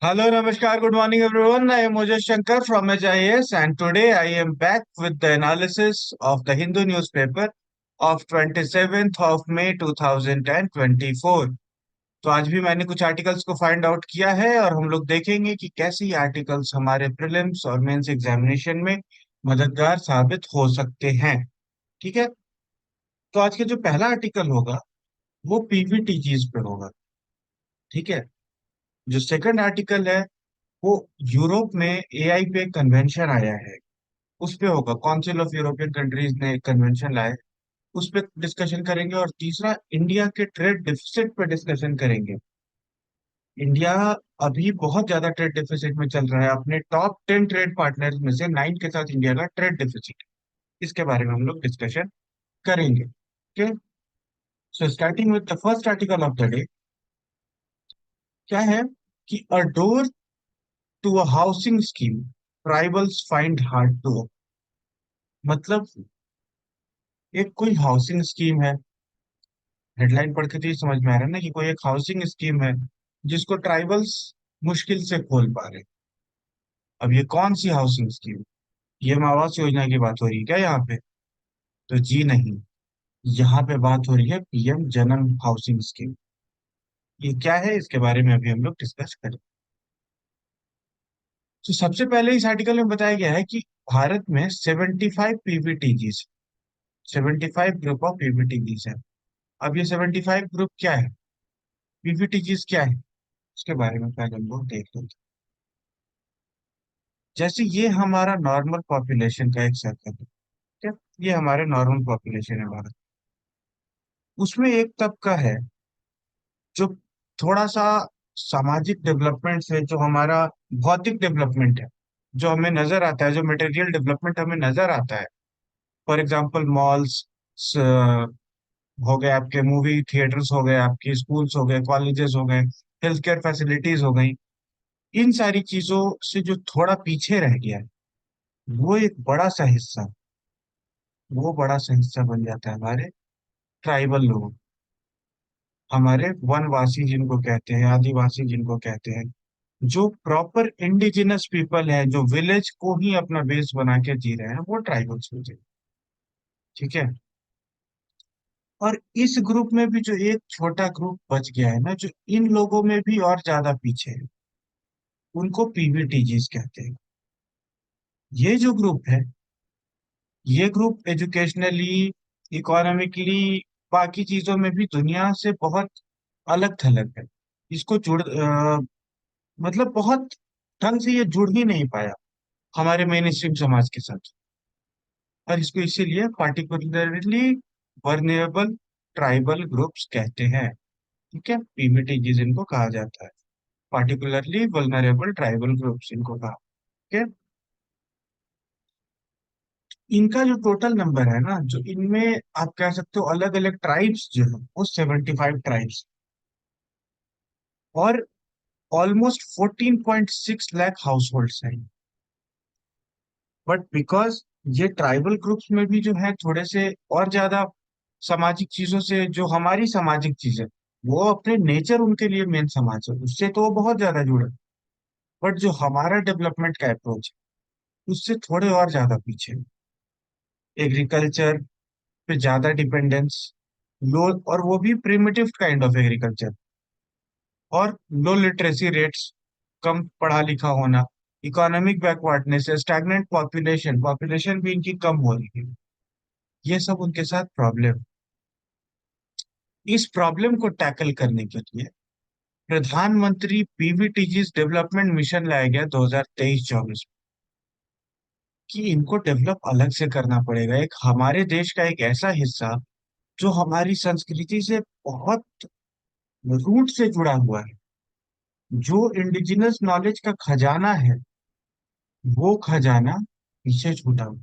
Hello, Namaskar, good morning, everyone. I am Mojit Shankar from HIS, and today I am back with the analysis of the Hindu newspaper of 27th of May 2024. तो आज भी मैंने कुछ articles को find out किया है और हम लोग देखेंगे कि कैसे ये आर्टिकल्स हमारे प्रीलिम्स और मेंस एग्जामिनेशन में मददगार साबित हो सकते हैं। ठीक है। तो आज के जो पहला आर्टिकल होगा वो पीवीटीजीज पे होगा। ठीक है। जो सेकंड आर्टिकल है वो यूरोप में एआई पे कन्वेंशन आया है, उस पे होगा। काउंसिल ऑफ यूरोपियन कंट्रीज ने एक कन्वेंशन लाया है, उस पे डिस्कशन करेंगे। और तीसरा, इंडिया के ट्रेड डिफिसिट पे डिस्कशन करेंगे। इंडिया अभी बहुत ज्यादा ट्रेड डिफिसिट में चल रहा है, अपने टॉप 10 ट्रेड पार्टनर्स में से 9 के साथ इंडिया का ट्रेड डिफिसिट। इसके बारे में हम लोग डिस्कशन करेंगे। Okay. So starting with the first article of the day, क्या है कि a door to a housing scheme tribals find hard to. मतलब एक कोई हाउसिंग स्कीम है, हेडलाइन पढ़ के तो ये समझ में आ रहा है ना कि कोई एक हाउसिंग स्कीम है जिसको ट्राइबल्स मुश्किल से खोल पा रहे। अब ये कौन सी हाउसिंग स्कीम? ये आवास योजना की बात हो रही है क्या यहाँ पे? तो जी नहीं, यहाँ पे बात हो रही है पीएम जनम हाउसिंग स्कीम। ये क्या है इसके बारे में अभी हम लोग डिस्कस करें। तो सबसे पहले इस आर्टिकल में बताया गया है कि भारत में 75 पीवीटीजीज, 75 ग्रुप ऑफ पीवीटीजीज है। अब ये 75 ग्रुप क्या है, पीवीटीजीज क्या है, उसके बारे में पहले हम लोग देख लेते हैं। जैसे ये हमारा नॉर्मल पॉपुलेशन का एक सर्कल है। ठीक है। ये हमारे नॉर्मल पॉपुलेशन है भारत। उसमें एक तबका है जो थोड़ा सा सामाजिक डेवलपमेंट से, जो हमारा भौतिक डेवलपमेंट है, जो हमें नजर आता है, जो मटेरियल डेवलपमेंट हमें नजर आता है। फॉर एग्जांपल मॉल्स हो गए, आपके मूवी थिएटर्स हो गए, आपके स्कूल्स हो गए, कॉलेजेस हो गए, हेल्थ केयर फैसिलिटीज हो गई। इन सारी चीजों से जो थोड़ा पीछे रह गया है, वो एक बड़ा सा हिस्सा, वो बड़ा सा हिस्सा बन जाता है हमारे ट्राइबल लोग, हमारे वनवासी जिनको कहते हैं, आदिवासी जिनको कहते हैं, जो प्रॉपर इंडिजिनस पीपल है, जो विलेज को ही अपना बेस बना के जी रहे हैं, वो ट्राइबल्स होते हैं। ठीक है। और इस ग्रुप में भी जो एक छोटा ग्रुप बच गया है ना, जो इन लोगों में भी और ज्यादा पीछे है, उनको पीवीटीजीज कहते हैं। ये जो ग्रुप है, ये ग्रुप एजुकेशनली, इकोनॉमिकली, बाकी चीजों में भी दुनिया से बहुत अलग थलग है। इसको मतलब बहुत ढंग से ये जुड़ ही नहीं पाया हमारे मेन स्ट्रीम समाज के साथ। और इसको इसीलिए पार्टिकुलरली वर्नेबल ट्राइबल ग्रुप्स कहते हैं। ठीक है, पीवीटी जिनको कहा जाता है, पार्टिकुलरली वल्नरेबल ट्राइबल ग्रुप्स इनको कहा। ठीक है। इनका जो टोटल नंबर है ना, जो इनमें आप कह सकते हो अलग अलग ट्राइब्स जो है, वो 75 ट्राइब्स और ऑलमोस्ट 14.6 लाख हाउस होल्ड्स हैं। बट बिकॉज ये ट्राइबल ग्रुप्स में भी जो है थोड़े से और ज्यादा सामाजिक चीजों से, जो हमारी सामाजिक चीजें, वो अपने नेचर उनके लिए मेन समाज है, उससे तो वो बहुत ज्यादा जुड़े। बट जो हमारा डेवलपमेंट का अप्रोच है, उससे थोड़े और ज्यादा पीछे। एग्रीकल्चर पे ज्यादा डिपेंडेंस, लो, और वो भी प्रिमिटिव काइंड ऑफ एग्रीकल्चर, और लो लिटरेसी रेट्स, कम पढ़ा लिखा होना, economic backwardness, stagnant population, population भी इनकी कम हो रही है। ये सब उनके साथ प्रॉब्लम। इस प्रॉब्लम को टैकल करने के लिए प्रधानमंत्री पीवीटीजी डेवलपमेंट मिशन लाया गया 2023-24 कि इनको डेवलप अलग से करना पड़ेगा। एक हमारे देश का एक ऐसा हिस्सा जो हमारी संस्कृति से बहुत रूट से जुड़ा हुआ है, जो इंडिजिनस नॉलेज का खजाना है, वो खजाना पीछे छूटा हुआ।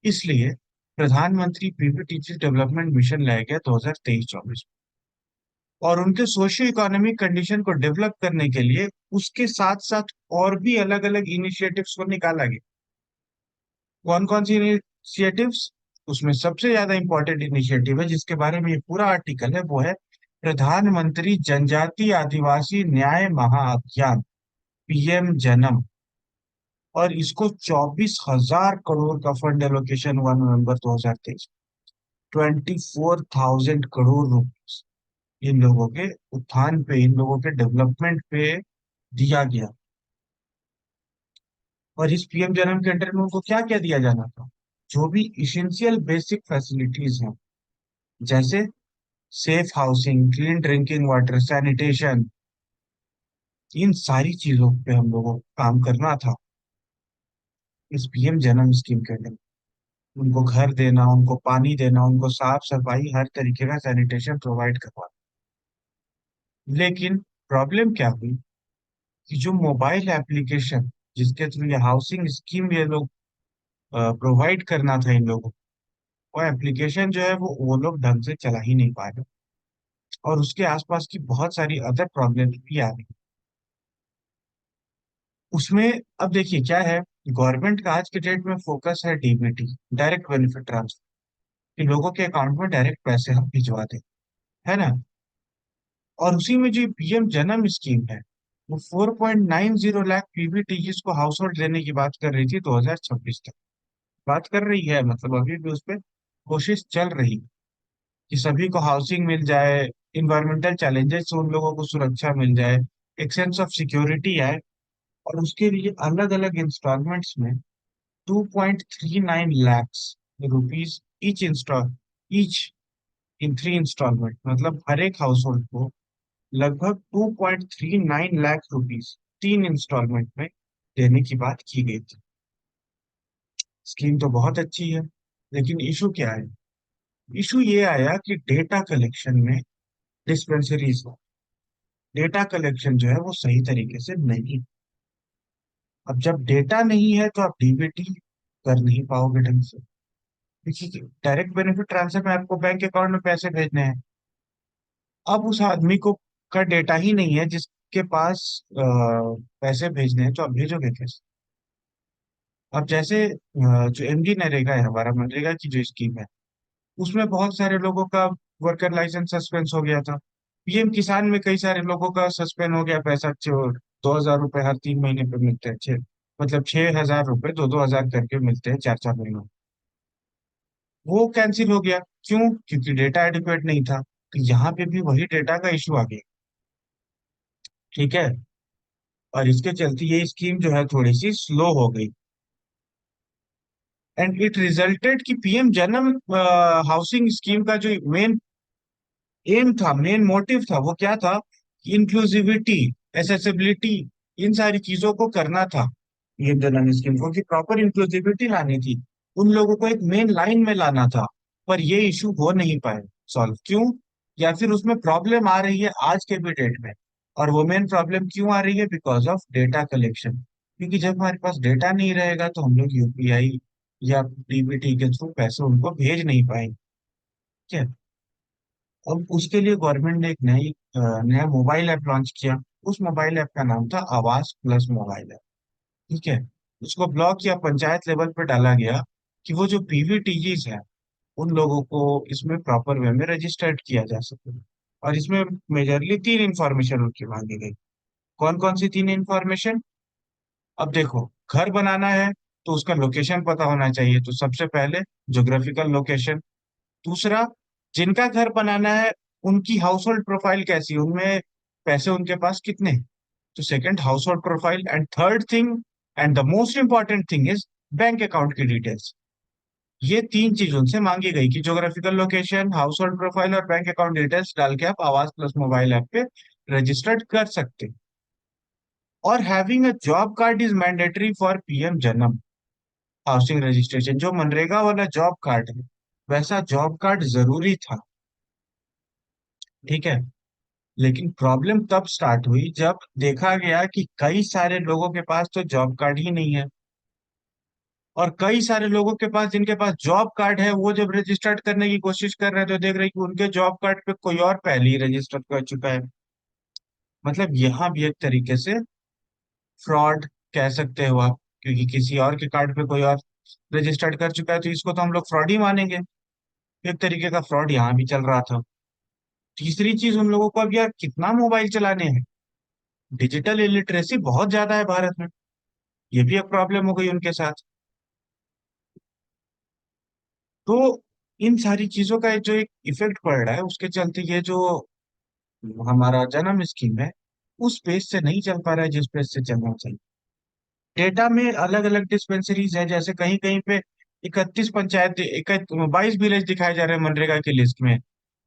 इसलिए प्रधानमंत्री पीवीटीजी डेवलपमेंट मिशन लाया गया 2023-24, और उनके सोशियो इकोनॉमिक कंडीशन को डेवलप करने के लिए उसके साथ साथ और भी अलग अलग इनिशिएटिव्स को निकाला गया। कौन कौन सी इनिशिएटिव्स? उसमें सबसे ज्यादा इंपॉर्टेंट इनिशिएटिव है जिसके बारे में ये पूरा आर्टिकल है, वो है प्रधानमंत्री जनजातीय आदिवासी न्याय महाअभियान। पीएम जनम, और इसको 24,000 करोड़ का फंड एलोकेशन हुआ नवंबर 2023। 24,000 करोड़ रुपीस इन लोगों के उत्थान पे, इन लोगों के डेवलपमेंट पे दिया गया। और इस पीएम जनम के अंडर में उनको क्या क्या दिया जाना था? जो भी इसेंशियल बेसिक फैसिलिटीज हैं, जैसे safe housing, clean drinking water, sanitation, इन सारी चीजों पे हम लोगों को काम करना था इस पीएम जनम स्कीम के अंदर। उनको घर देना, उनको पानी देना, उनको साफ सफाई, हर तरीके का सैनिटेशन प्रोवाइड करवाना। लेकिन प्रॉब्लम क्या हुई कि जो मोबाइल एप्लीकेशन जिसके थ्रू ये हाउसिंग स्कीम ये लोग प्रोवाइड करना था इन लोगों को, वो एप्लीकेशन जो है वो लोग ढंग से चला ही नहीं पा रहे, और उसके आसपास की बहुत सारी अदर प्रॉब्लम भी आ रही। उसमें अब देखिए क्या है, गवर्नमेंट का आज के डेट में फोकस है डीबीटी, डायरेक्ट बेनिफिट ट्रांसफर, कि लोगों के अकाउंट में डायरेक्ट पैसे हम भिजवा दें, है ना। और उसी में जो पीएम जनम स्कीम है, वो 4.90 लाख पीवीटीज को हाउस होल्ड देने की बात कर रही थी 2026 तक। बात कर रही है, मतलब अभी भी उस पर कोशिश चल रही है कि सभी को हाउसिंग मिल जाए, इन्वायरमेंटल चैलेंजेस से उन लोगों को सुरक्षा मिल जाए, एक सेंस ऑफ सिक्योरिटी आए। और उसके लिए अलग अलग इंस्टॉलमेंट्स में 2.39 lakhs rupees each in 3 instalment, मतलब हर एक हाउस होल्ड को लगभग 2.39 लाख रुपीज 3 इंस्टॉलमेंट में देने की बात की गई थी। स्कीम तो बहुत अच्छी है, लेकिन इशू क्या है? इशू ये आया कि डेटा कलेक्शन में डिस्पेंसरीज, डेटा कलेक्शन जो है वो सही तरीके से नहीं। अब जब डेटा नहीं है तो आप डीबीटी कर नहीं पाओगे ढंग से, क्योंकि डायरेक्ट बेनिफिट ट्रांसफर में आपको बैंक अकाउंट में पैसे भेजने हैं। अब उस आदमी को का डेटा ही नहीं है जिसके पास पैसे भेजने हैं, तो आप भेजोगे कैसे? अब जैसे जो एमजी नरेगा है, हमारा मनरेगा की जो स्कीम है, उसमें बहुत सारे लोगों का वर्कर लाइसेंस सस्पेंस हो गया था। पीएम किसान में कई सारे लोगों का सस्पेंड हो गया पैसा, 2,000 रुपए हर 3 महीने पे मिलते हैं, 6,000 रुपए 2,000 करके मिलते हैं 4 4 महीनों में। वो कैंसिल हो गया। क्यों? क्योंकि डेटा एडिक्वेट नहीं था। तो यहाँ पे भी वही डेटा का इशू आ गया। ठीक है। और इसके चलते ये स्कीम जो है थोड़ी सी स्लो हो गई, एंड इट रिजल्टेड कि पीएम जनम हाउसिंग स्कीम का जो मेन एम था, मेन मोटिव था, वो क्या था? इंक्लूसिविटी, एसेसिबिलिटी, इन सारी चीजों को करना था पीएम जनम स्कीम को, कि प्रॉपर इंक्लूसिविटी लानी थी, उन लोगों को एक मेन लाइन में लाना था। पर ये इशू हो नहीं पाए सॉल्व। क्यों? या फिर उसमें प्रॉब्लम आ रही है आज के भी डेट में। और वो मेन प्रॉब्लम क्यों आ रही है? Because of data collection. क्योंकि जब हमारे पास डेटा नहीं रहेगा तो हम लोग यूपीआई या डीबीटी के थ्रू पैसे उनको भेज नहीं पाएंगे। ठीक है। अब उसके लिए गवर्नमेंट ने एक नया मोबाइल ऐप लॉन्च किया। उस मोबाइल ऐप का नाम था आवास प्लस मोबाइल ऐप। ठीक है। उसको ब्लॉक या पंचायत लेवल पर डाला गया कि वो जो पीवीटीजीज है, उन लोगों को इसमें प्रॉपर वे में रजिस्टर्ड किया जा सके। और इसमें मेजरली 3 इंफॉर्मेशन उनकी मांगी गई। कौन कौन सी 3 इंफॉर्मेशन? अब देखो, घर बनाना है तो उसका लोकेशन पता होना चाहिए, तो सबसे पहले ज्योग्राफिकल लोकेशन। दूसरा, जिनका घर बनाना है उनकी हाउस होल्ड प्रोफाइल कैसी है, उनमें पैसे उनके पास कितने हैं, तो second house hold profile. And third thing, and the most important thing is bank account की डिटेल्स। ये 3 चीज उनसे मांगी गई कि geographical location, house hold profile और बैंक अकाउंट डिटेल्स डाल के आप आवास प्लस मोबाइल ऐप पे रजिस्टर्ड कर सकते हैं। और having a job card is mandatory for PM जनम हाउसिंग रजिस्ट्रेशन। जो मनरेगा वाला जॉब कार्ड है, वैसा जॉब कार्ड जरूरी था। ठीक है। लेकिन प्रॉब्लम तब स्टार्ट हुई जब देखा गया कि कई सारे लोगों के पास तो जॉब कार्ड ही नहीं है, और कई सारे लोगों के पास जिनके पास जॉब कार्ड है, वो जब रजिस्टर्ड करने की कोशिश कर रहे हैं तो देख रहे हैं कि उनके जॉब कार्ड पे कोई और पहले ही रजिस्टर कर चुका है। मतलब यहाँ भी एक तरीके से फ्रॉड कह सकते हो आप, क्योंकि किसी और के कार्ड पे कोई और रजिस्टर्ड कर चुका है, तो इसको तो हम लोग फ्रॉड ही मानेंगे। एक तरीके का फ्रॉड यहाँ भी चल रहा था। तीसरी चीज, उन लोगों को अब यार कितना मोबाइल चलाने हैं, डिजिटल इलिटरेसी बहुत ज्यादा है भारत में। ये भी एक प्रॉब्लम हो गई उनके साथ। तो इन सारी चीजों का जो एक इफेक्ट पड़ रहा है, उसके चलते ये जो हमारा जन्म स्कीम है, उस पेज से नहीं चल पा रहा है जिस पेज से चलना चाहिए। डेटा में अलग अलग डिस्पेंसरीज है, जैसे कहीं कहीं पे 31 पंचायत, 22 विलेज दिखाए जा रहे हैं मनरेगा की लिस्ट में,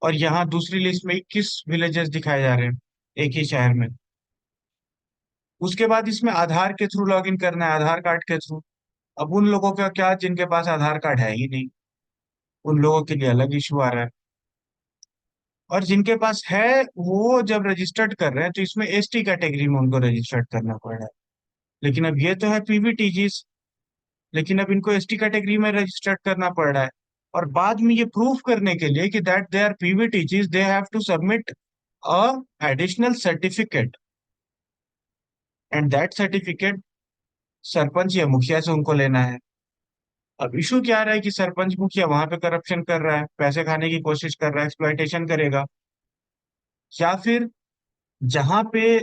और यहाँ दूसरी लिस्ट में 21 विलेजेस दिखाए जा रहे हैं एक ही शहर में। उसके बाद इसमें आधार के थ्रू लॉग इन करना है, आधार कार्ड के थ्रू। अब उन लोगों का क्या जिनके पास आधार कार्ड है ही नहीं, उन लोगों के लिए अलग इशू आ रहा है। और जिनके पास है, वो जब रजिस्टर्ड कर रहे हैं तो इसमें एसटी कैटेगरी में उनको रजिस्टर्ड करना पड़ रहा है। लेकिन अब ये तो है पीवीटीजीज, लेकिन अब इनको एसटी कैटेगरी में रजिस्टर्ड करना पड़ रहा है। और बाद में ये प्रूफ करने के लिए कि that they are PVTGs, they have to submit a additional certificate, and that certificate sarpanch या मुखिया से उनको लेना है। अब इशू क्या आ रहा है कि सरपंच मुखिया वहां पे करप्शन कर रहा है, पैसे खाने की कोशिश कर रहा है, एक्सप्लॉइटेशन करेगा। या फिर जहाँ पे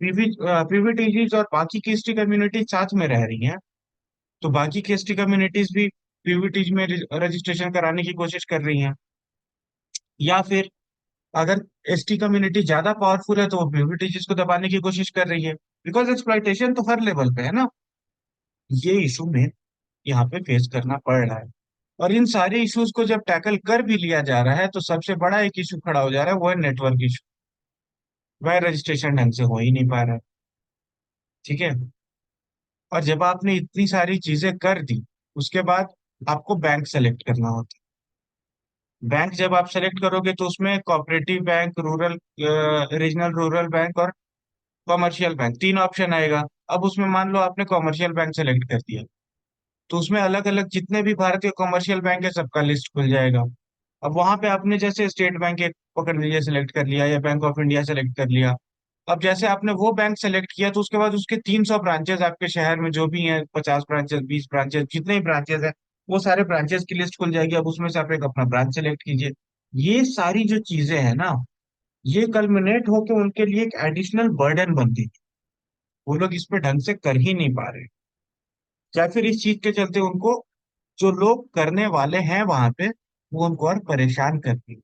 पीवीटीजीज और बाकी की एसटी कम्युनिटी साथ में रह रही हैं, तो बाकी की एसटी कम्युनिटीज भी पीवीटीज में रजिस्ट्रेशन कराने की कोशिश कर रही हैं। या फिर अगर एसटी कम्युनिटी ज्यादा पावरफुल है तो वो पीवीटीजीज को दबाने की कोशिश कर रही है, बिकॉज एक्सप्लॉइटेशन तो हर लेवल पे है ना। ये इशू में यहाँ पे फेस करना पड़ रहा है। और इन सारे इश्यूज को जब टैकल कर भी लिया जा रहा है, तो सबसे बड़ा एक इशू खड़ा हो जा रहा है, वो है नेटवर्क इशू। वह रजिस्ट्रेशन ढंग से हो ही नहीं पा रहा है। ठीक है। और जब आपने इतनी सारी चीजें कर दी, उसके बाद आपको बैंक सेलेक्ट करना होता है। बैंक जब आप सेलेक्ट करोगे तो उसमें cooperative bank, rural, regional rural bank और कॉमर्शियल बैंक, तीन ऑप्शन आएगा। अब उसमें मान लो आपने कॉमर्शियल बैंक सेलेक्ट कर दिया, तो उसमें अलग अलग जितने भी भारतीय कॉमर्शियल बैंक है सबका लिस्ट खुल जाएगा। अब वहां पे आपने जैसे स्टेट बैंक एक पकड़ लीजिए, सेलेक्ट कर लिया, या बैंक ऑफ इंडिया सेलेक्ट कर लिया। अब जैसे आपने वो बैंक सेलेक्ट किया, तो उसके बाद उसके 300 ब्रांचेस आपके शहर में जो भी हैं, 50 ब्रांचेस, 20 ब्रांचेस, जितने भी ब्रांचेस हैं, वो सारे ब्रांचेस की लिस्ट खुल जाएगी। अब उसमें से आप एक अपना ब्रांच सेलेक्ट कीजिए। ये सारी जो चीजें हैं ना, ये कल्मिनेट होकर उनके लिए एक एडिशनल बर्डन बनती है। वो लोग इस पे ढंग से कर ही नहीं पा रहे, या फिर इस चीज के चलते उनको, जो लोग करने वाले हैं वहां पे, वो उनको और परेशान करती है।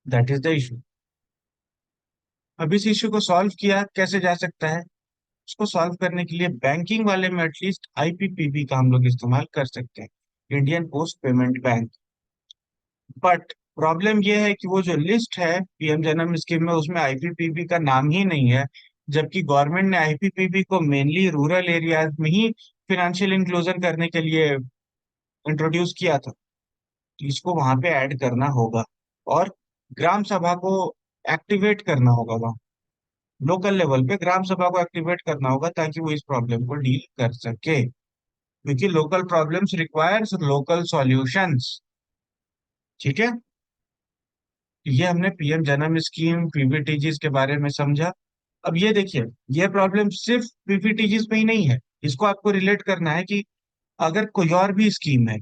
That is the issue. अब इस इशू को सॉल्व किया कैसे जा सकता है? उसको सॉल्व करने के लिए बैंकिंग वाले में एटलीस्ट आईपीपीबी का हम लोग इस्तेमाल कर सकते हैं, Indian post payment bank. But problem यह है कि वो जो लिस्ट है पीएम जन्म स्कीम में, उसमें आईपीपीबी का नाम ही नहीं है। जबकि गवर्नमेंट ने आईपीपीबी को मेनली रूरल एरियाज में ही फिनेंशियल इंक्लूजन करने के लिए इंट्रोड्यूस किया था। तो इसको वहां पे ऐड करना होगा, और ग्राम सभा को एक्टिवेट करना होगा वहाँ, लोकल लेवल पे ग्राम सभा को एक्टिवेट करना होगा, ताकि वो इस प्रॉब्लम को डील कर सके। क्योंकि local problems requires local solutions. ठीक है। ये हमने पीएम जन्म स्कीम, पीवीटीजीज के बारे में समझा। अब ये देखिए, ये प्रॉब्लम सिर्फ पीवीटीजीज में ही नहीं है। इसको आपको रिलेट करना है कि अगर कोई और भी स्कीम है,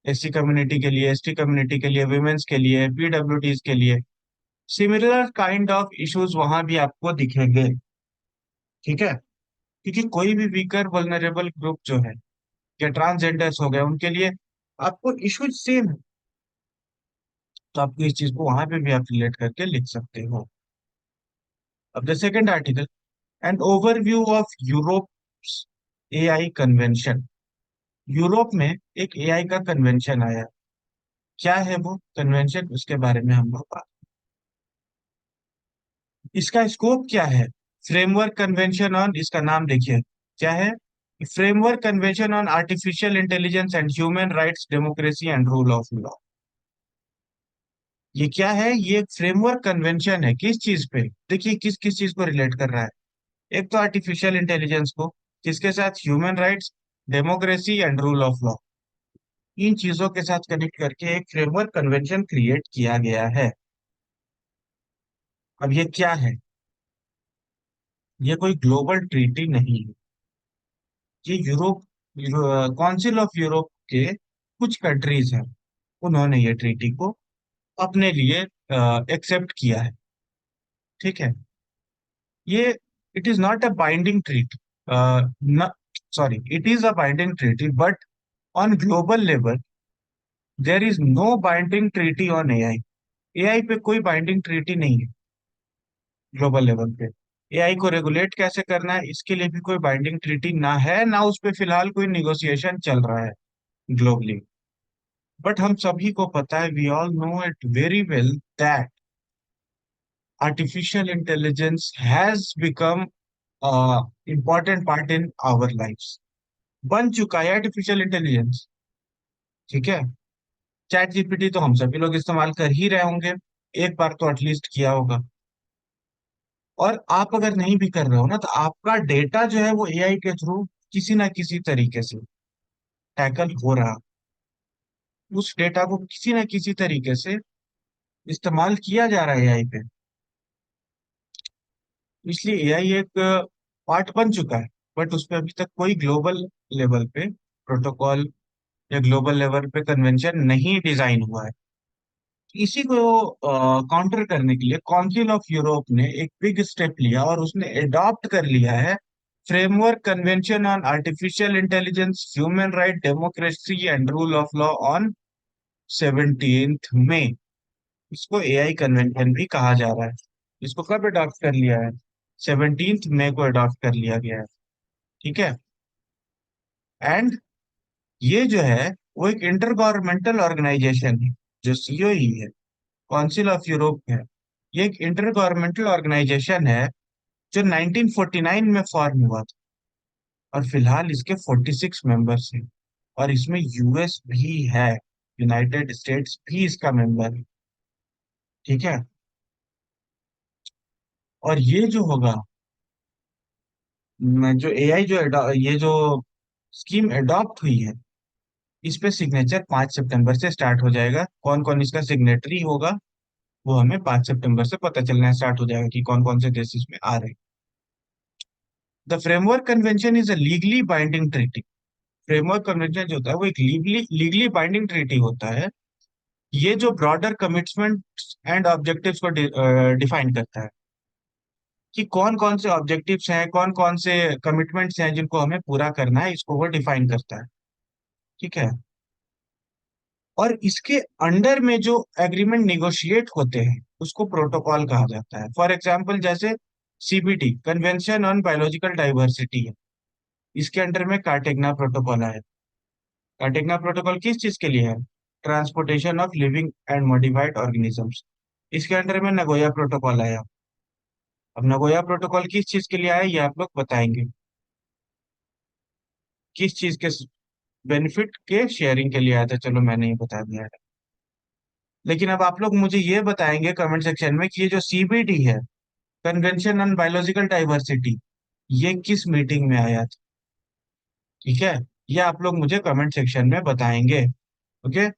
एससी कम्युनिटी के लिए, एसटी कम्युनिटी के लिए, वुमेन्स के लिए, पीडब्ल्यूडीज के लिए, सिमिलर काइंड ऑफ इश्यूज वहां भी आपको दिखेंगे। ठीक है। क्योंकि कोई भी वीकर वल्नरेबल ग्रुप जो है, या ट्रांसजेंडर्स हो गए, उनके लिए आपको इश्यूज सेम है। तो आपको इस चीज को वहां पे भी आप रिलेट करके लिख सकते हो। अब the second article, an overview of Europe AI convention. Europe में एक एआई का कन्वेंशन आया। क्या है वो कन्वेंशन, उसके बारे में हम लोग बात। इसका स्कोप क्या है? फ्रेमवर्क कन्वेंशन ऑन, इसका नाम देखिए क्या है, framework convention on artificial intelligence and human rights, democracy and rule of law. ये क्या है? ये फ्रेमवर्क कन्वेंशन है किस चीज पे? देखिए किस किस चीज को रिलेट कर रहा है। एक तो आर्टिफिशियल इंटेलिजेंस को, किसके साथ? Human rights, democracy and rule of law. इन चीजों के साथ कनेक्ट करके एक फ्रेमवर्क कन्वेंशन क्रिएट किया गया है। अब ये क्या है? ये कोई ग्लोबल ट्रीटी नहीं है। ये यूरोप, काउंसिल ऑफ यूरोप के कुछ कंट्रीज हैं, उन्होंने ये ट्रीटी को अपने लिए एक्सेप्ट किया है। ठीक है। ये it is not a binding treaty, न sorry, it is a binding treaty, but on global level there is no binding treaty on AI. AI पे कोई बाइंडिंग ट्रीटी नहीं है ग्लोबल लेवल पे। एआई को रेगुलेट कैसे करना है, इसके लिए भी कोई बाइंडिंग ट्रीटी ना है, ना उस पे फिलहाल कोई निगोशिएशन चल रहा है ग्लोबली। बट हम सभी को पता है, we all know it very well, that artificial intelligence has become a important part in our lives। बन चुका है आर्टिफिशियल इंटेलिजेंस। ठीक है। चैट जीपीटी तो हम सभी लोग इस्तेमाल कर ही रहे होंगे, एक बार तो एटलीस्ट किया होगा। और आप अगर नहीं भी कर रहे हो ना, तो आपका डेटा जो है वो एआई के थ्रू किसी ना किसी तरीके से टैकल हो रहा, उस डेटा को किसी ना किसी तरीके से इस्तेमाल किया जा रहा है एआई पे। इसलिए एआई एक पार्ट बन चुका है, बट उस पर अभी तक कोई ग्लोबल लेवल पे प्रोटोकॉल या ग्लोबल लेवल पे कन्वेंशन नहीं डिजाइन हुआ है। इसी को काउंटर करने के लिए काउंसिल ऑफ यूरोप ने एक बिग स्टेप लिया और उसने अडॉप्ट कर लिया है framework convention on artificial intelligence, human right, democracy and rule of law on 17 मई। इसको एआई कन्वेंशन भी कहा जा रहा है। इसको कब अडॉप्ट कर लिया है? 17 मई को अडॉप्ट कर लिया गया है। ठीक है। एंड ये जो है वो एक इंटर गवर्नमेंटल ऑर्गेनाइजेशन है, जो सीओई है, काउंसिल ऑफ यूरोप है। ये एक इंटर गवर्नमेंटल ऑर्गेनाइजेशन है जो 1949 में फॉर्म हुआ था, और फिलहाल इसके 46 मेंबर्स हैं। और इसमें यूएस भी है, यूनाइटेड स्टेट्स भी इसका मेंबर है। ठीक है। और ये जो होगा, जो एआई जो ये जो स्कीम अडॉप्ट हुई है, इस पे सिग्नेचर 5 सितंबर से स्टार्ट हो जाएगा। कौन कौन इसका सिग्नेटरी होगा वो हमें 5 सितंबर से पता चलना स्टार्ट हो जाएगा कि कौन कौन से देश इसमें आ रहे हैं। The framework convention is a legally binding treaty. Framework convention जो होता है वो एक लीगली बाइंडिंग ट्रीटी होता है। ये जो ब्रॉडर कमिटमेंट एंड ऑब्जेक्टिव्स को डिफाइन करता है कि कौन कौन से ऑब्जेक्टिव्स हैं, कौन कौन से कमिटमेंट्स हैं जिनको हमें पूरा करना है, इसको वो डिफाइन करता है। ठीक है। और इसके अंडर में जो एग्रीमेंट निगोशिएट होते हैं उसको प्रोटोकॉल कहा जाता है। फॉर एग्जाम्पल, जैसे CBD, convention on biological diversity है, इसके अंडर में कार्टेगना प्रोटोकॉल है। कार्टेगना प्रोटोकॉल किस चीज के लिए है? Transportation of living and modified organisms. इसके अंडर में नगोया प्रोटोकॉल आया। अब नगोया प्रोटोकॉल किस चीज के लिए आया ये आप लोग बताएंगे, किस चीज के बेनिफिट के शेयरिंग के लिए आया था, चलो मैंने ये बता दिया है। लेकिन अब आप लोग मुझे ये बताएंगे कमेंट सेक्शन में कि ये जो सीबीडी है, कन्वेंशन ऑन बायोलॉजिकल डाइवर्सिटी, ये किस मीटिंग में आया था? ठीक है। ये आप लोग मुझे कमेंट सेक्शन में बताएंगे। ओके।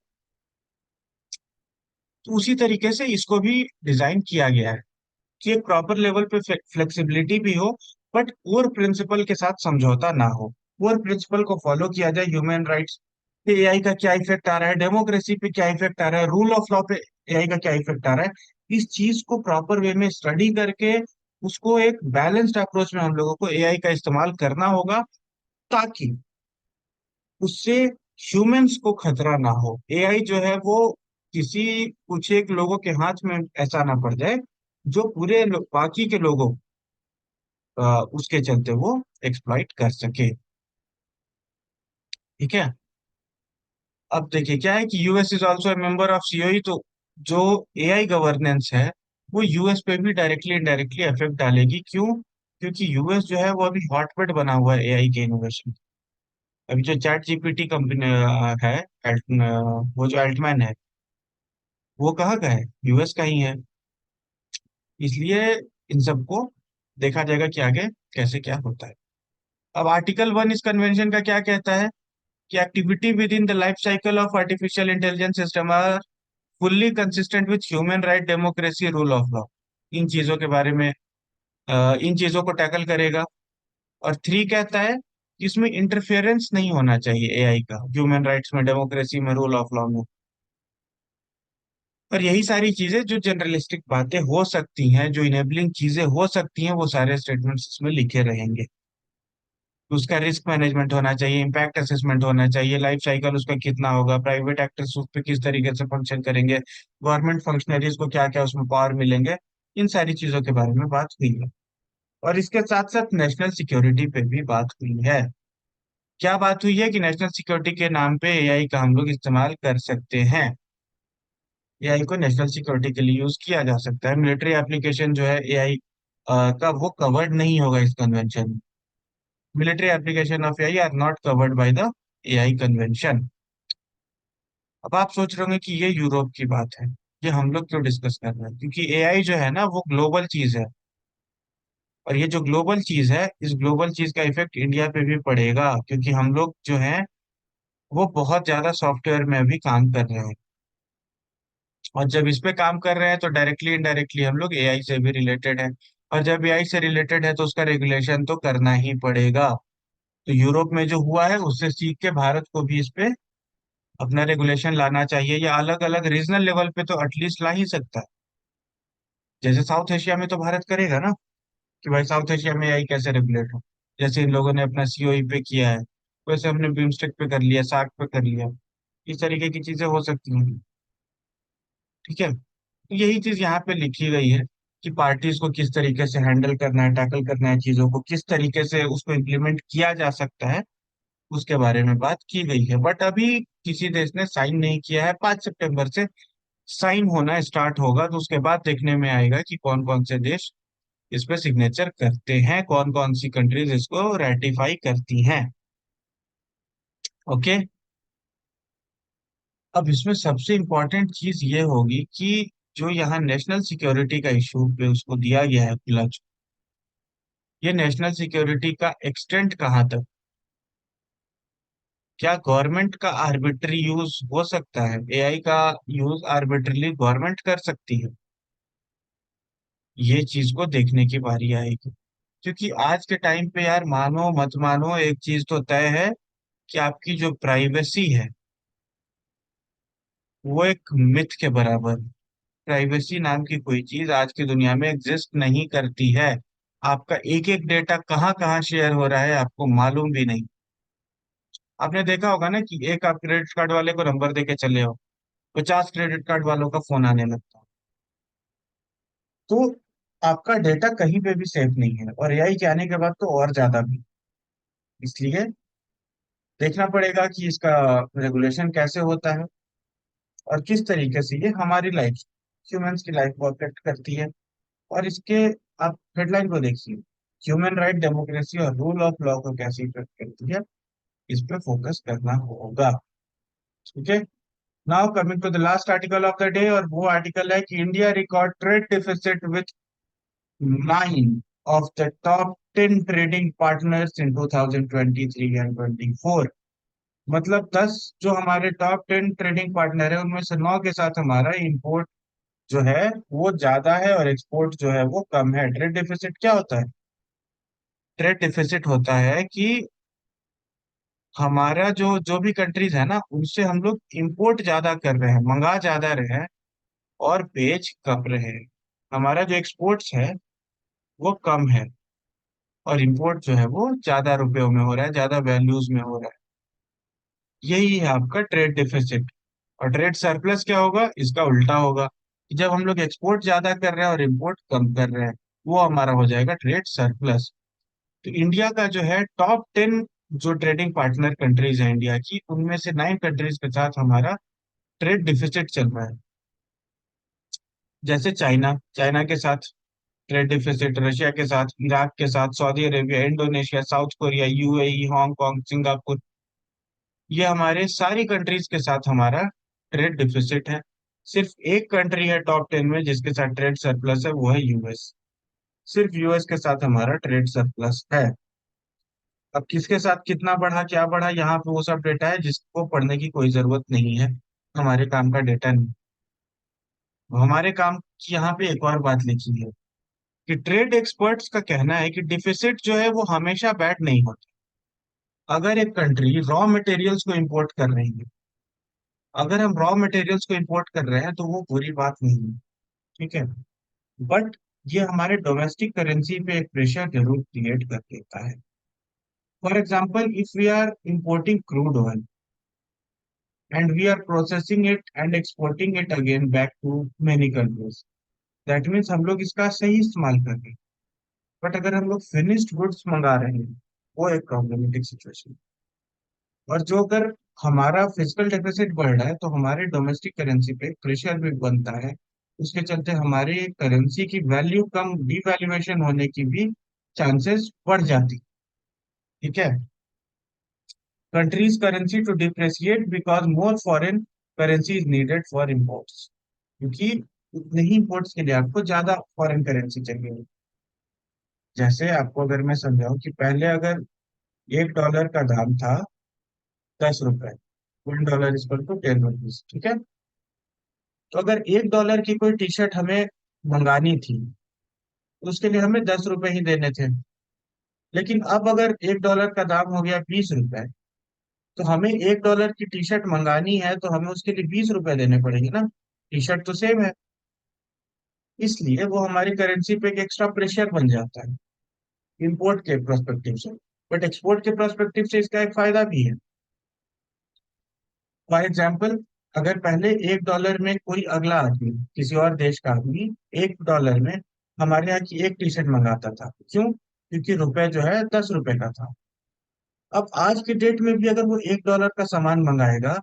तो उसी तरीके से इसको भी डिजाइन किया गया है कि एक प्रॉपर लेवल पे फ्लेक्सिबिलिटी भी हो, बट कोर प्रिंसिपल के साथ समझौता ना हो। कोर प्रिंसिपल को फॉलो किया जाए। ह्यूमन राइट्स पे एआई का क्या इफेक्ट आ रहा है, डेमोक्रेसी पे क्या इफेक्ट आ रहा है, रूल ऑफ लॉ पे एआई का क्या इफेक्ट आ रहा है, इस चीज को प्रॉपर वे में स्टडी करके उसको एक बैलेंस्ड अप्रोच में हम लोगों को एआई का इस्तेमाल करना होगा, ताकि उससे ह्यूमंस को खतरा ना हो। एआई जो है वो किसी कुछ एक लोगों के हाथ में ऐसा ना पड़ जाए जो पूरे बाकी के लोगों उसके चलते वो एक्सप्लॉइट कर सके। ठीक है। अब देखिए क्या है कि US is also a member of COE, तो जो एआई गवर्नेंस है वो यूएस पे भी डायरेक्टली इनडायरेक्टली इफेक्ट डालेगी। क्यों? क्योंकि यूएस जो है वो अभी हॉटबेड बना हुआ है एआई के इनोवेशन। अभी जो चैट जीपीटी कंपनी है, वो जो अल्टमैन है, वो कहाँ का है? यूएस का ही है। इसलिए इन सबको देखा जाएगा कि आगे कैसे क्या होता है। अब आर्टिकल 1 इस कन्वेंशन का क्या कहता है कि activity within the life cycle of artificial intelligence system are fully consistent with human right, democracy, rule of law. इन चीजों के बारे में इन चीजों को टैकल करेगा। और 3 कहता है कि इसमें इंटरफेरेंस नहीं होना चाहिए एआई का ह्यूमन राइट्स में, डेमोक्रेसी में, रूल ऑफ लॉ में। और यही सारी चीजें जो जनरलिस्टिक बातें हो सकती हैं, जो इनेबलिंग चीजें हो सकती हैं, वो सारे स्टेटमेंट्स इसमें लिखे रहेंगे। उसका रिस्क मैनेजमेंट होना चाहिए, इम्पैक्ट असेसमेंट होना चाहिए, लाइफ साइकिल उसका कितना होगा, प्राइवेट एक्टर्स उस पर किस तरीके से फंक्शन करेंगे, गवर्नमेंट फंक्शनरीज को क्या क्या उसमें पावर मिलेंगे, इन सारी चीजों के बारे में बात हुई है। और इसके साथ साथ नेशनल सिक्योरिटी पे भी बात हुई है। क्या बात हुई है कि नेशनल सिक्योरिटी के नाम पे एआई का हम लोग इस्तेमाल कर सकते हैं। एआई को नेशनल सिक्योरिटी के लिए यूज किया जा सकता है। मिलिट्री एप्लीकेशन जो है एआई का, वो कवर्ड नहीं होगा इस कन्वेंशन में। Military application of AI are not covered by the AI convention. अब आप सोच रहे होंगे कि ये यूरोप की बात है, ये हम लोग क्यों डिस्कस कर रहे हैं, क्योंकि एआई जो है ना वो ग्लोबल चीज है। और ये जो ग्लोबल चीज है, इस ग्लोबल चीज का इफेक्ट इंडिया पे भी पड़ेगा, क्योंकि हम लोग जो हैं वो बहुत ज्यादा सॉफ्टवेयर में भी काम कर रहे हैं। और जब इस पे काम कर रहे हैं तो डायरेक्टली इनडायरेक्टली हम लोग एआई से भी रिलेटेड है। और जब एआई से रिलेटेड है तो उसका रेगुलेशन तो करना ही पड़ेगा। तो यूरोप में जो हुआ है उससे सीख के भारत को भी इस पे अपना रेगुलेशन लाना चाहिए, या अलग अलग रीजनल लेवल पे तो एटलीस्ट ला ही सकता है। जैसे साउथ एशिया में तो भारत करेगा ना, कि भाई साउथ एशिया में एआई कैसे रेगुलेट हो। जैसे इन लोगों ने अपना सीओई पे किया है, वैसे हमने बिम्स्टेक पे कर लिया, सार्क पे कर लिया। इस तरीके की चीजें हो सकती हैं। ठीक है, तो यही चीज यहाँ पे लिखी गई है कि पार्टीज को किस तरीके से हैंडल करना है, टैकल करना है, चीजों को किस तरीके से उसको इम्प्लीमेंट किया जा सकता है, उसके बारे में बात की गई है। बट अभी किसी देश ने साइन नहीं किया है। 5 सितंबर से साइन होना स्टार्ट होगा, तो उसके बाद देखने में आएगा कि कौन कौन से देश इस पे सिग्नेचर करते हैं, कौन कौन सी कंट्रीज इसको रेटिफाई करती हैं। ओके। अब इसमें सबसे इम्पोर्टेंट चीज ये होगी कि जो यहाँ नेशनल सिक्योरिटी का इशू पे उसको दिया गया है खुला, ये नेशनल सिक्योरिटी का एक्सटेंट कहाँ तक, क्या गवर्नमेंट का आर्बिट्री यूज हो सकता है, एआई का यूज आर्बिट्रीली गवर्नमेंट कर सकती है। ये चीज को देखने की बारी आएगी। क्योंकि आज के टाइम पे यार, मानो मत मानो, एक चीज तो तय है कि आपकी जो प्राइवेसी है वो एक मिथ के बराबर। प्राइवेसी नाम की कोई चीज आज की दुनिया में एग्जिस्ट नहीं करती है। आपका एक एक डेटा कहाँ कहाँ शेयर हो रहा है आपको मालूम भी नहीं। आपने देखा होगा ना कि एक आप क्रेडिट कार्ड वाले को नंबर देके चले हो, 50 क्रेडिट कार्ड वालों का फोन आने लगता है। तो आपका डेटा कहीं पे भी सेफ नहीं है, और एआई के आने के बाद तो और ज्यादा भी। इसलिए देखना पड़ेगा कि इसका रेगुलेशन कैसे होता है, और किस तरीके से ये हमारी लाइफ, ह्यूमंस की लाइफ को अफेक्ट करती है। और इसके आप हेडलाइन को देखिए, ह्यूमन राइट, डेमोक्रेसी और रूल ऑफ लॉ को कैसे इफेक्ट करती है, इस पे फोकस करना होगा। ठीक है। Now coming to the last article of the day, और वो आर्टिकल है कि India record trade deficit with 9 of the top 10 trading partners in 2023 and 24। मतलब 10 जो हमारे टॉप 10 ट्रेडिंग पार्टनर है उनमें से 9 के साथ हमारा इंपोर्ट जो है वो ज्यादा है, और एक्सपोर्ट जो है वो कम है। ट्रेड डिफिसिट क्या होता है? ट्रेड डिफिसिट होता है कि हमारा जो जो भी कंट्रीज है ना, उनसे हम लोग इंपोर्ट ज्यादा कर रहे हैं, मंगा ज्यादा रहे हैं, और बेच कम रहे हैं। हमारा जो एक्सपोर्ट्स है वो कम है, और इंपोर्ट जो है वो ज्यादा रुपयों में हो रहा है, ज्यादा वैल्यूज में हो रहा है। यही है आपका ट्रेड डिफिसिट। और ट्रेड सरप्लस क्या होगा? इसका उल्टा होगा, कि जब हम लोग एक्सपोर्ट ज्यादा कर रहे हैं और इंपोर्ट कम कर रहे हैं, वो हमारा हो जाएगा ट्रेड सरप्लस। तो इंडिया का जो है टॉप 10 जो ट्रेडिंग पार्टनर कंट्रीज है इंडिया की, उनमें से 9 कंट्रीज के साथ हमारा ट्रेड डिफिसिट चल रहा है। जैसे चाइना, चाइना के साथ ट्रेड डिफिसिट, रशिया के साथ, इराक के साथ, Saudi Arabia, Indonesia, south Korea, UAE, Hong Kong, Singapore, ये हमारे सारी कंट्रीज के साथ हमारा ट्रेड डिफिसिट है। सिर्फ एक कंट्री है टॉप 10 में जिसके साथ ट्रेड सरप्लस है, वो है यूएस। सिर्फ यूएस के साथ हमारा ट्रेड सरप्लस है। अब किसके साथ कितना बढ़ा, क्या बढ़ा, यहाँ पे वो सब डेटा है जिसको पढ़ने की कोई जरूरत नहीं है, हमारे काम का डेटा नहीं। हमारे काम की यहाँ पे एक और बात लिखी है कि ट्रेड एक्सपर्ट्स का कहना है कि डिफिसिट जो है वो हमेशा बैड नहीं होता। अगर एक कंट्री रॉ मटेरियल्स को इंपोर्ट कर रही है, अगर हम रॉ मटेरियल्स को इंपोर्ट कर रहे हैं तो वो बुरी बात नहीं है, ठीक है। बट ये हमारे डोमेस्टिक करेंसी पे एक प्रेशर जरूर क्रिएट कर देता है। For example, if we are importing crude oil and we are processing it and exporting it again back to many countries, that means हम लोग इसका सही इस्तेमाल कर रहे हैं। बट अगर हम लोग फिनिश्ड गुड्स मंगा रहे हैं, वो एक प्रॉब्लमेटिक सिचुएशन। और जो अगर हमारा फिजिकल डेफिसिट बढ़ रहा है तो हमारे डोमेस्टिक करेंसी पे प्रेशर भी बनता है। उसके चलते हमारे करेंसी की वैल्यू कम, डिवैल्यूएशन होने की भी चांसेस बढ़ जाती, ठीक है। Countries currency to depreciate because more foreign currency is needed for imports, क्योंकि उतने ही इम्पोर्ट्स के लिए आपको ज्यादा फॉरेन करेंसी चाहिए। जैसे आपको अगर मैं समझाऊं कि पहले अगर $1 का दाम था 10 रुपए, $1 इक्वल टू 10 रुपीज, ठीक है। तो अगर $1 की कोई टी शर्ट हमें मंगानी थी तो उसके लिए हमें 10 रुपए ही देने थे। लेकिन अब अगर $1 का दाम हो गया 20 रुपए, तो हमें $1 की टी शर्ट मंगानी है तो हमें उसके लिए 20 रुपए देने पड़ेंगे ना। टी शर्ट तो सेम है, इसलिए वो हमारी करेंसी पे एक एक्स्ट्रा प्रेशर बन जाता है इंपोर्ट के प्रोस्पेक्टिव से। बट एक्सपोर्ट के प्रोस्पेक्टिव से इसका एक फायदा भी है। फॉर एग्जाम्पल, अगर पहले $1 में कोई अगला आदमी, किसी और देश का आदमी, $1 में हमारे यहाँ की एक टी शर्ट मंगाता था, क्यों? क्योंकि रुपए जो है 10 रुपए का था। अब आज के डेट में भी अगर वो $1 का सामान मंगाएगा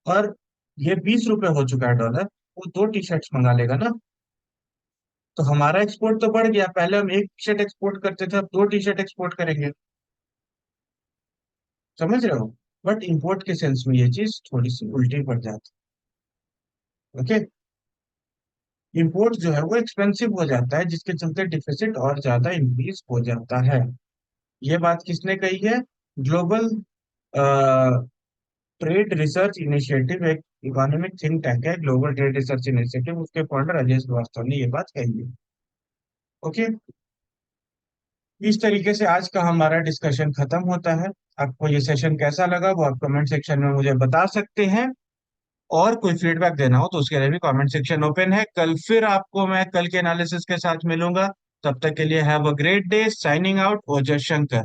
और ये 20 रुपए हो चुका है डॉलर, वो दो टी शर्ट्स मंगा लेगा ना। तो हमारा एक्सपोर्ट तो बढ़ गया, पहले हम एक टी शर्ट एक्सपोर्ट करते थे, अब दो टी शर्ट एक्सपोर्ट करेंगे। समझ रहे हो? बट इंपोर्ट के सेंस में ये चीज थोड़ी सी उल्टी पड़ जाती है, ओके। इंपोर्ट जो है वो एक्सपेंसिव हो जाता है, जिसके चलते डिफिसिट और ज्यादा इंक्रीज हो जाता है। ये बात किसने कही है? ग्लोबल ट्रेड रिसर्च इनिशिएटिव, एक इकोनॉमिक थिंक टैंक है, ग्लोबल ट्रेड रिसर्च इनिशिएटिव, उसके फाउंडर अजय श्रीवास्तव ने ये बात कही है, ओके। इस तरीके से आज का हमारा डिस्कशन खत्म होता है। आपको ये सेशन कैसा लगा वो आप कमेंट सेक्शन में मुझे बता सकते हैं। और कोई फीडबैक देना हो तो उसके लिए भी कमेंट सेक्शन ओपन है। कल फिर आपको मैं कल के एनालिसिस के साथ मिलूंगा। तब तक के लिए have a great day, signing out, Ojas Shankar.